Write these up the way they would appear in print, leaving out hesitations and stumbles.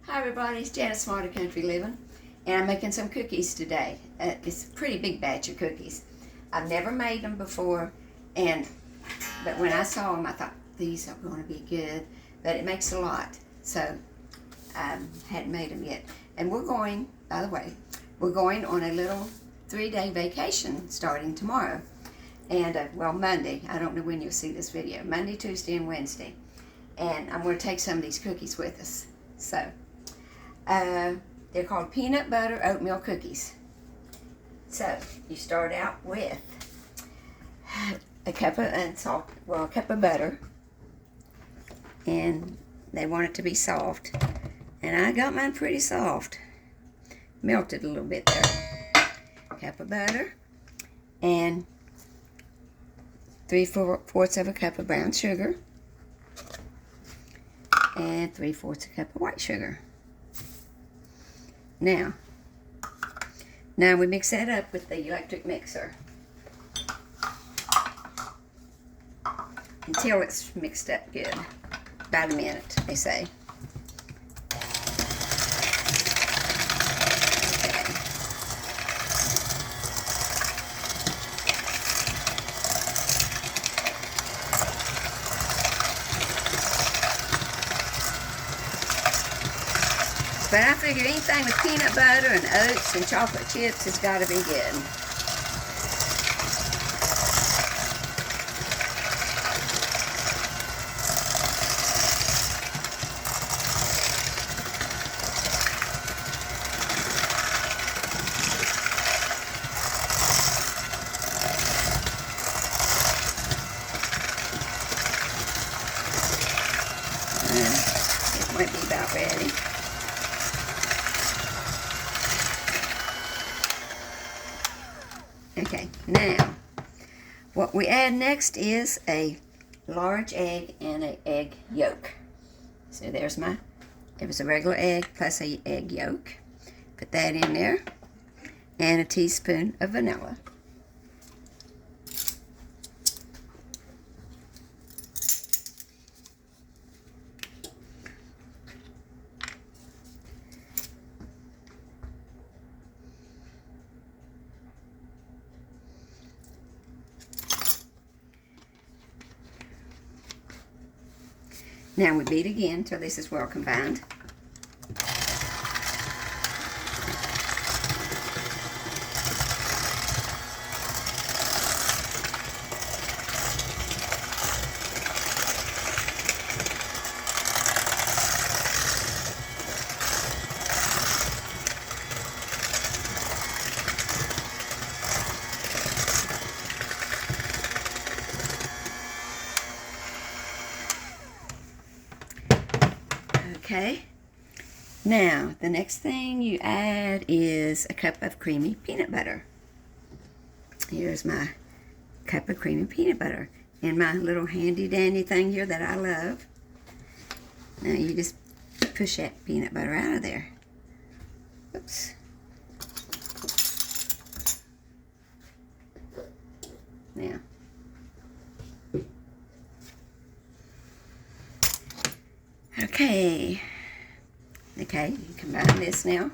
Hi everybody, it's Janice Smarter Country Living, and I'm making some cookies today. It's a pretty big batch of cookies. I've never made them before, but when I saw them I thought these are going to be good, but it makes a lot, so I hadn't made them yet. And we're going, by the way, we're going on a little 3-day vacation starting tomorrow, and well, Monday. I don't know when you'll see this video. Monday, Tuesday, and Wednesday. And I'm going to take some of these cookies with us. So they're called peanut butter oatmeal cookies. So you start out with a cup of butter, and they want it to be soft, and I got mine pretty soft. Melted a little bit there. Cup of butter, and 3/4 of a cup of brown sugar, and 3/4 a cup of white sugar. Now we mix that up with the electric mixer until it's mixed up good. About a minute, they say. But I figure anything with peanut butter and oats and chocolate chips has got to be good. It might be about ready. Okay, now what we add next is a large egg and an egg yolk. So it was a regular egg plus a egg yolk. Put that in there, and a teaspoon of vanilla. Now we beat again until this is well combined. Okay, now the next thing you add is a cup of creamy peanut butter. Here's my cup of creamy peanut butter and my little handy dandy thing here that I love. Now you just push that peanut butter out of there. Oops. Now. Okay, you combine this now.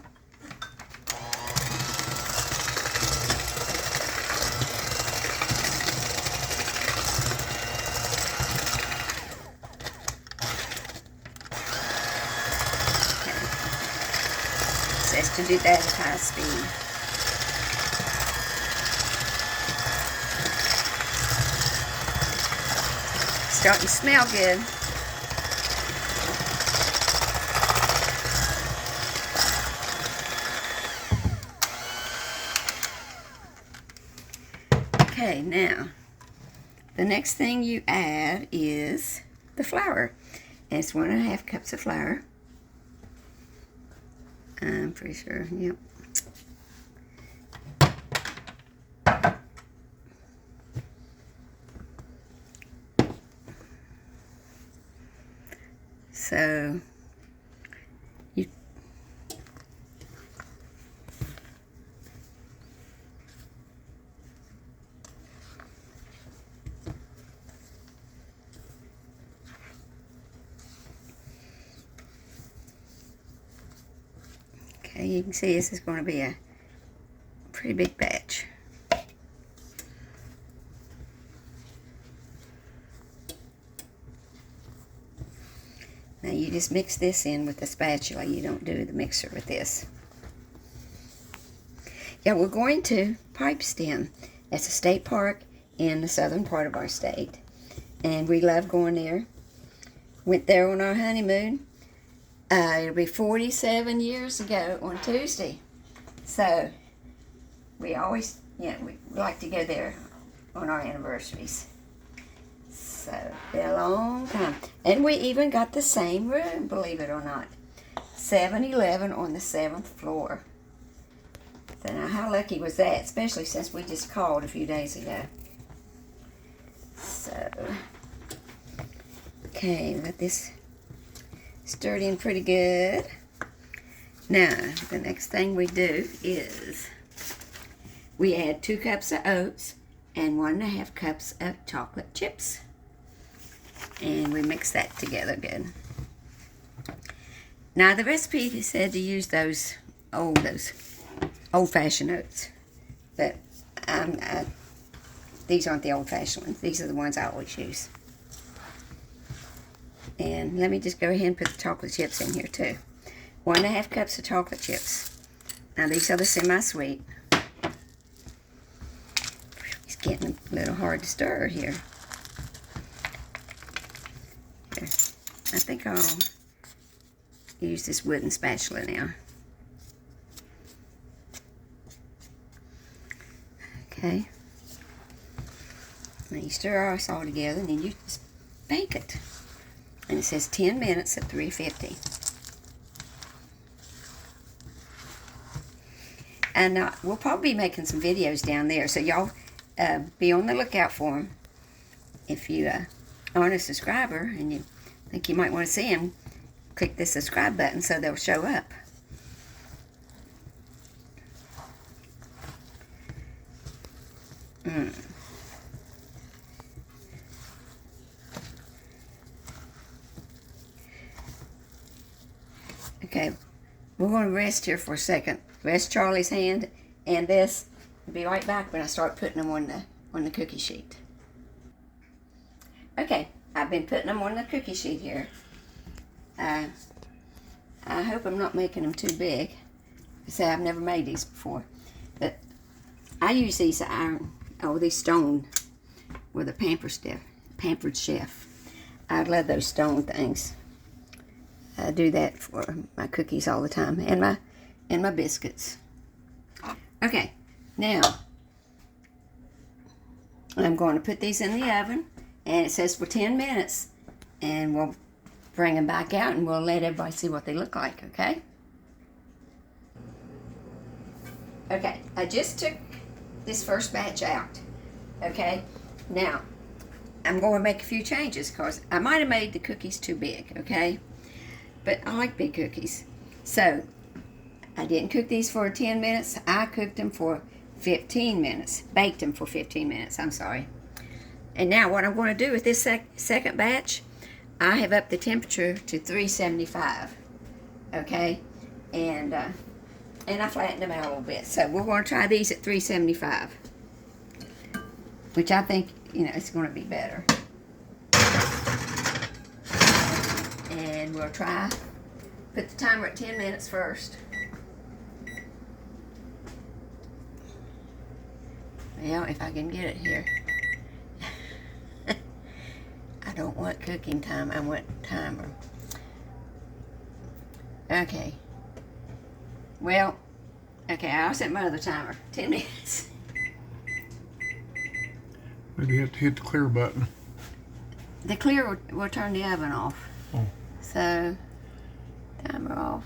Okay. It says to do that at high speed. Starting to smell good. Okay, now, the next thing you add is the flour. And it's 1.5 cups of flour. I'm pretty sure, yep. So, you Okay, you can see this is going to be a pretty big batch. Now you just mix this in with the spatula. You don't do the mixer with this. Yeah, we're going to Pipestem. That's a state park in the southern part of our state. And we love going there. Went there on our honeymoon. It'll be 47 years ago on Tuesday. So, we always, we like to go there on our anniversaries. So, been a long time. And we even got the same room, believe it or not. 7-Eleven on the 7th floor. So now, how lucky was that? Especially since we just called a few days ago. So, okay, let this stir it in pretty good. Now, the next thing we do is we add 2 cups of oats and 1.5 cups of chocolate chips. And we mix that together good. Now, the recipe said to use those old-fashioned oats. But these aren't the old-fashioned ones. These are the ones I always use. And let me just go ahead and put the chocolate chips in here too. 1.5 cups of chocolate chips. Now these are the semi-sweet. It's getting a little hard to stir here. Here. I think I'll use this wooden spatula now. Okay. Now you stir this all together and then you just bake it. And it says 10 minutes at 350. And we'll probably be making some videos down there. So y'all be on the lookout for them. If you aren't a subscriber and you think you might want to see them, click the subscribe button so they'll show up. Okay, we're going to rest here for a second. Rest Charlie's hand and this. I'll be right back when I start putting them on the cookie sheet. Okay, I've been putting them on the cookie sheet here. I hope I'm not making them too big. Say I've never made these before, but I use these these stone with a pampered chef. I love those stone things. I do that for my cookies all the time, and my biscuits. Okay, now I'm going to put these in the oven, and it says for 10 minutes, and we'll bring them back out, and we'll let everybody see what they look like. Okay. Okay, I just took this first batch out. Okay, now I'm going to make a few changes because I might have made the cookies too big. Okay. But I like big cookies. So, I didn't cook these for 10 minutes. I cooked them for 15 minutes. Baked them for 15 minutes, I'm sorry. And now what I'm going to do with this second batch, I have upped the temperature to 375. Okay? And I flattened them out a little bit. So, we're going to try these at 375. Which I think, it's going to be better. And we'll put the timer at 10 minutes first. Well, if I can get it here. I don't want cooking time, I want timer. Okay. Well, okay, I'll set my other timer. 10 minutes. Maybe you have to hit the clear button. The clear will turn the oven off. Oh. So, timer off.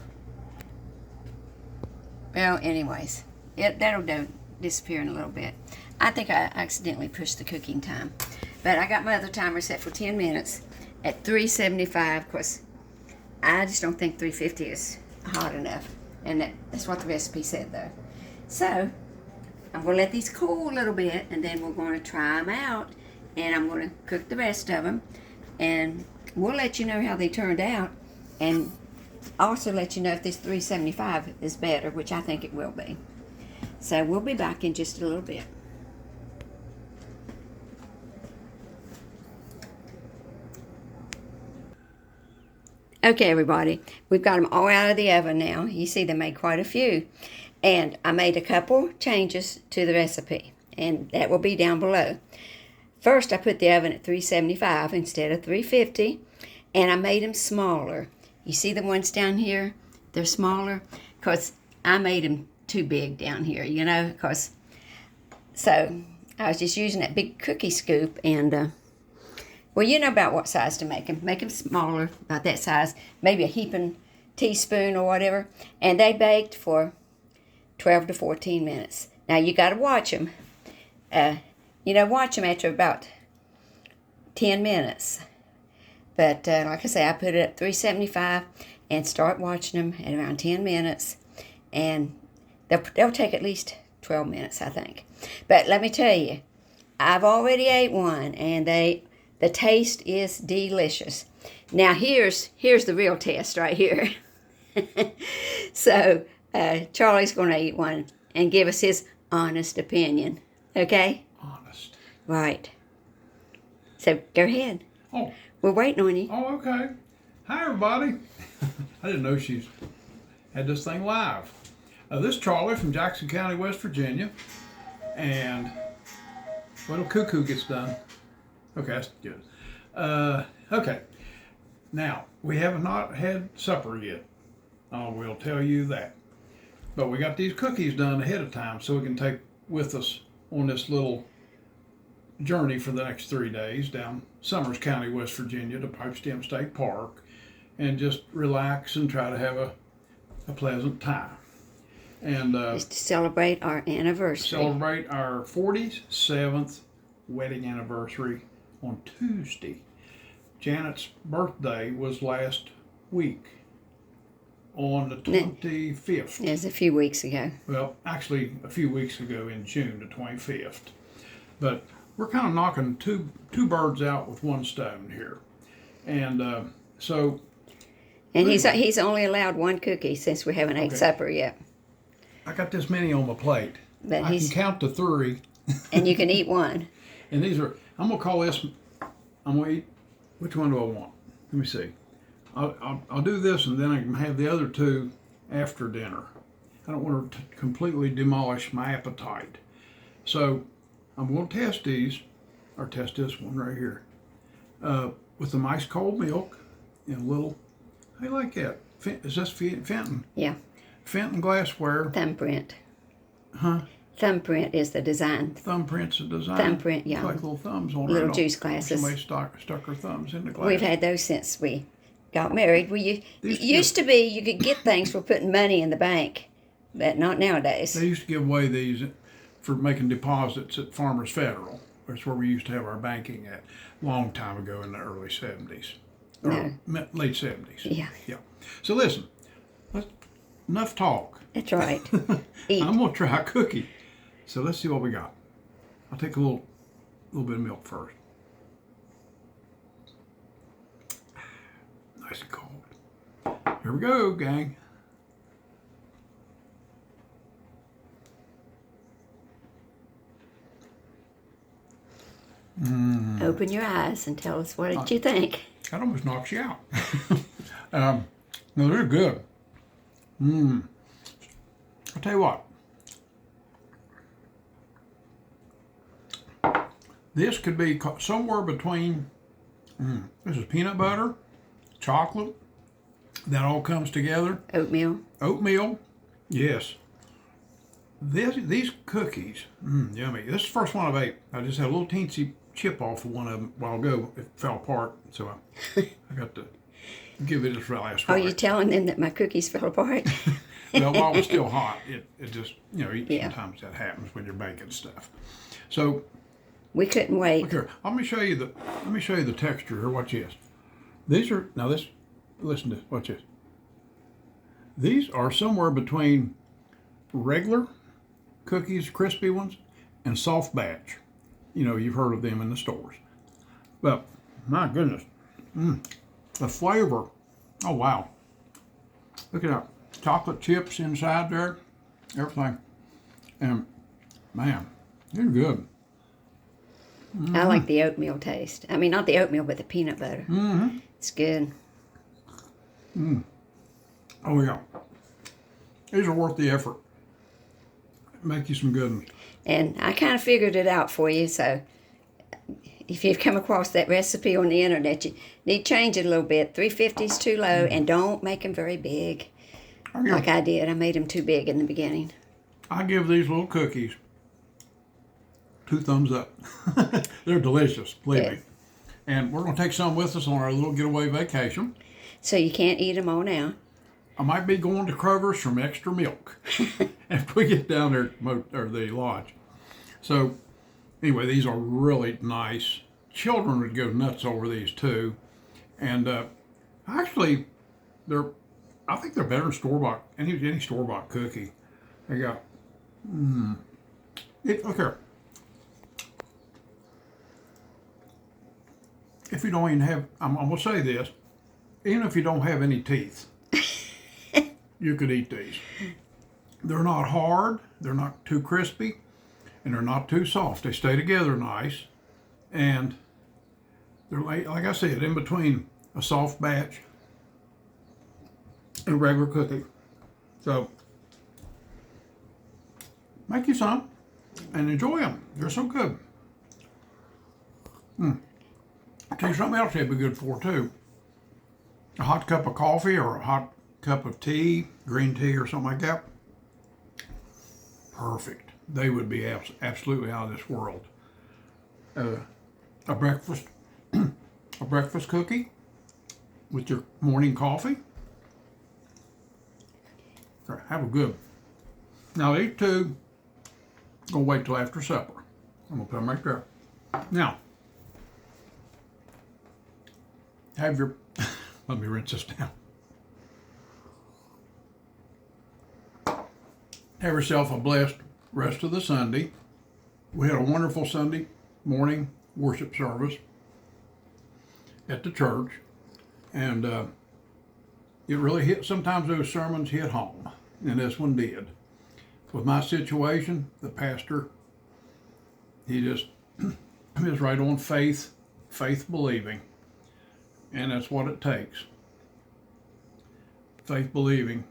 Well, anyways, that'll disappear in a little bit. I think I accidentally pushed the cooking time. But I got my other timer set for 10 minutes at 375 because I just don't think 350 is hot enough. And that's what the recipe said, though. So, I'm going to let these cool a little bit, and then we're going to try them out. And I'm going to cook the rest of them. And we'll let you know how they turned out. And also let you know if this 375 is better, which I think it will be. So we'll be back in just a little bit. Okay, everybody, we've got them all out of the oven now. You see they made quite a few. And I made a couple changes to the recipe, and that will be down below. First, I put the oven at 375 instead of 350, and I made them smaller. You see the ones down here? They're smaller because I made them too big down here, you know, so I was just using that big cookie scoop, and well, you know about what size to make them. Make them smaller, about that size, maybe a heaping teaspoon or whatever, and they baked for 12 to 14 minutes. Now, you got to watch them. Watch them after about 10 minutes. But like I say, I put it at 375 and start watching them at around 10 minutes. And they'll take at least 12 minutes, I think. But let me tell you, I've already ate one, and the taste is delicious. Now, here's the real test right here. So, Charlie's going to eat one and give us his honest opinion. Okay? Honest. Right. So, go ahead. Oh. We're waiting on you. Oh, okay. Hi, everybody. I didn't know she's had this thing live. This is Charley from Jackson County, West Virginia. And when a cuckoo gets done. Okay, that's good. Okay. Now, we have not had supper yet. I will tell you that. But we got these cookies done ahead of time so we can take with us on this little journey for the next 3 days down Summers County, West Virginia to Pipestem State Park and just relax and try to have a pleasant time. And just to celebrate our anniversary. Celebrate our 47th wedding anniversary on Tuesday. Janet's birthday was last week on the 25th. It was a few weeks ago. Well, actually a few weeks ago in June, the 25th. But we're kind of knocking two birds out with one stone here. And so... And he's only allowed one cookie since we haven't ate supper yet. I got this many on my plate. But I can count to 3. And you can eat one. And these are, I'm going to call this, I'm going to eat, which one do I want? Let me see. I'll do this and then I can have the other 2 after dinner. I don't want to completely demolish my appetite. So I'm going to test these, or test this one right here, with some ice cold milk and a little, how do you like that? Is this Fenton? Yeah. Fenton glassware. Thumbprint. Huh? Thumbprint is the design. Thumbprint's a design. Thumbprint, yeah. It's like little thumbs on little it. juice glasses. Somebody stuck her thumbs in the glass. We've had those since we got married. It used to be you could get things for putting money in the bank, but not nowadays. They used to give away these for making deposits at Farmers Federal. That's where we used to have our banking at a long time ago in the early 70s. Or late 70s. Yeah. Yeah. So listen, enough talk. That's right. Eat. I'm going to try a cookie. So let's see what we got. I'll take a little bit of milk first. Nice and cold. Here we go, gang. Open your eyes and tell us what did you think. That almost knocks you out. No, they're good. I'll tell you what. This could be somewhere between, this is peanut butter, chocolate, that all comes together. Oatmeal. Oatmeal, yes. These cookies, yummy. This is the first one I've ate. I just had a little teensy chip off of one of them a while ago. It fell apart, so I got to give it its last Are bite. you telling them that my cookies fell apart? Well, while it was still hot, it just, sometimes that happens when you're baking stuff. So we couldn't wait. look here, let me show you the texture here. Watch this. Listen to this. Watch this. These are somewhere between regular cookies, crispy ones, and soft batch. You've heard of them in the stores. But my goodness, the flavor. Oh wow. Look at that. Chocolate chips inside there. Everything. And man, they're good. I like the oatmeal taste. I mean, not the oatmeal, but the peanut butter. Mm-hmm. It's good. Oh yeah. These are worth the effort. Make you some good ones. And I kind of figured it out for you, so if you've come across that recipe on the internet, you need to change it a little bit. 350 is too low, and don't make them very big. Like I did. I made them too big in the beginning. I give these little cookies 2 thumbs up. They're delicious, believe me. And we're going to take some with us on our little getaway vacation. So you can't eat them all now. I might be going to Kroger's from extra milk if we get down there or the lodge. So anyway, these are really nice. Children would go nuts over these too. And actually, I think they're better than store-bought, any store-bought cookie. They got, look here. If you don't even have, I'm going to say this, even if you don't have any teeth, you could eat these. They're not hard, they're not too crispy, and they're not too soft. They stay together nice, and they're like I said, in between a soft batch and a regular cookie. So make you some and enjoy them. They're so good. I'll tell you something else they'd be good for too. A hot cup of coffee or a hot cup of tea, green tea or something like that. Perfect. They would be absolutely out of this world. A breakfast cookie with your morning coffee. Have a good. Now these two, gonna wait till after supper. I'm gonna put them right there. Now, have your. Let me rinse this down. Have yourself a blessed rest of the Sunday. We had a wonderful Sunday morning worship service at the church, and it really hit. Sometimes those sermons hit home, and this one did. With my situation, the pastor, he just is right on faith believing, and that's what it takes. Faith believing.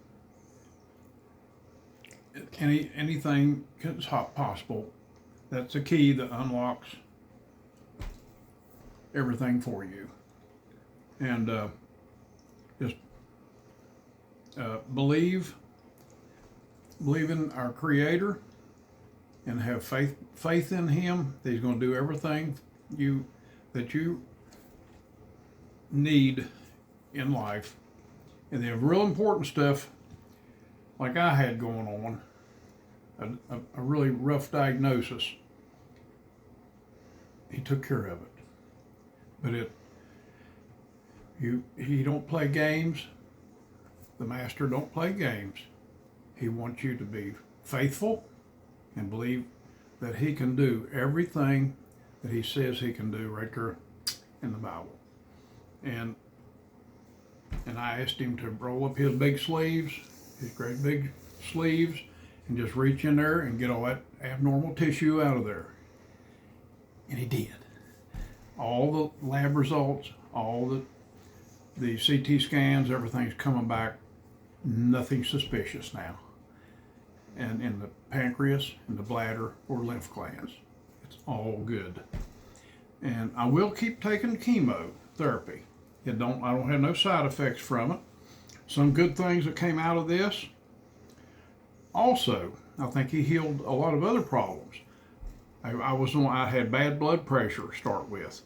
Anything is possible. That's the key that unlocks everything for you. And just believe in our Creator, and have faith in Him that He's going to do everything that you need in life. And the real important stuff, like I had going on, a really rough diagnosis, He took care of it. But He don't play games. The Master don't play games. He wants you to be faithful and believe that He can do everything that He says He can do right there in the Bible. And I asked Him to roll up His big sleeves, His great big sleeves, and just reach in there and get all that abnormal tissue out of there. And He did. All the lab results, all the CT scans, everything's coming back, nothing suspicious now. And in the pancreas, and the bladder, or lymph glands, it's all good. And I will keep taking chemotherapy. I don't have no side effects from it. Some good things that came out of this. Also, I think He healed a lot of other problems. I had bad blood pressure to start with.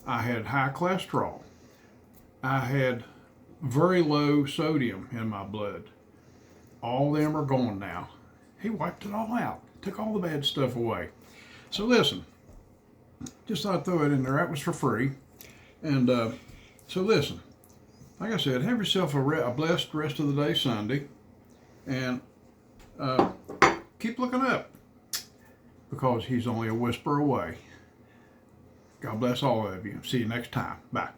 I had high cholesterol. I had very low sodium in my blood. All them are gone now. He wiped it all out. Took all the bad stuff away. So listen, just thought I'd throw it in there. That was for free. And so listen, like I said, have yourself a blessed rest of the day Sunday. And keep looking up, because He's only a whisper away. God bless all of you. See you next time. Bye.